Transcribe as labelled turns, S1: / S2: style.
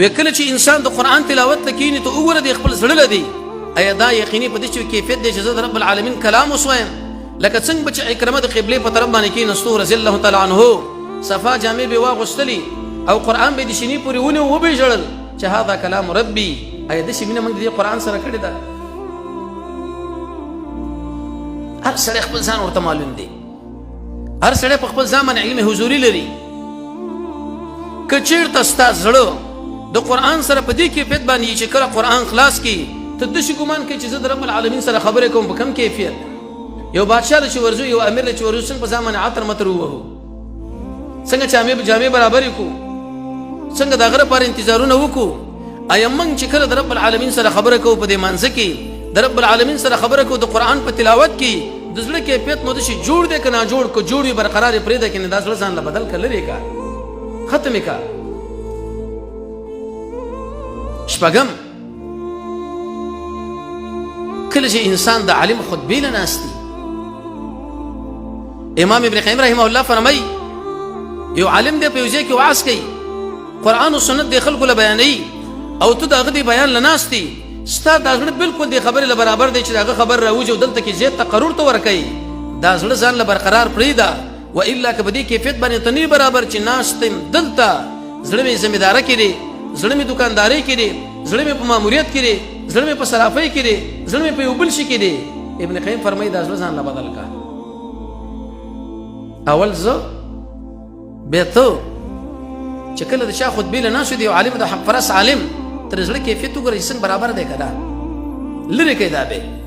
S1: وکله چې انسان د قران تلاوت لکینی ته وګوره د خپل زړه لدی ایا دا یقیني په دې چې کیفیت دی چې زه رب العالمین کلام وسویم لکه څنګه چې اکرمه د قبله په طرف باندې کې نستو رضی الله تعالی عنه صفا جامع به واغستلی او قران به د شینی پوری ونه و به جړل چې هاذا کلام ربي ایا د شینه موږ د قران سره کړی دا هر سره خپل ځان ورته معلوم دی هر سره په خپل ځان علم حضوري لري کچیر تاسو زړه د قران سره په دې کیفیت باندې چې کله قران خلاص کی ته د شي ګمان کې چې زه د رب العالمین سره خبرې کوم په کم کیفیت یو بادشاہ چې ورزو یو امیر چې ورزو څنګه په ځامن عطر متر وو څنګه چې جامع برابر کو څنګه دا غره پر انتظارونه وکړو ایم من چې کله د رب العالمین سره خبرې کوو په دې مانځ کې د رب العالمین سره خبرې کوو د قران په تلاوت کې د زړه کیفیت مو د شي جوړ دې کنه جوړ کو جوړي برقرار پرې ده کنه دا زړه ځان له بدل کړي کا ختم کا شپږم کله چې انسان د عالم خطبه لناستي امام ابن قیم رحمه الله فرمای یو عالم دې په یوځای کې وعظ کوي قران او سنت د خلکو له بیانې او ته دغه دی بیان لناستي ستا دا ځړ بالکل د خبره له برابر دی چې دغه خبر راوځي دلته کې زیات تقرر تو ور کوي دا ځړ ځان له برقرار پریدا و الا کبدی کیفیت باندې تنی برابر چې ناستم دلته ځړ می ذمہ کړي زړه می دکانداري کړي زړه می په ماموریت کړي زړه می په صرافۍ کړي زړه می په یو بل شي کړي ابن قیم فرمایي دا ځان لا بدل کا اول زه به ته چې کله د شاه خطبه له ناس دی عالم د حق فرس عالم تر زړه کیفیت وګورئ څنګه برابر دی کړه لری کې دا به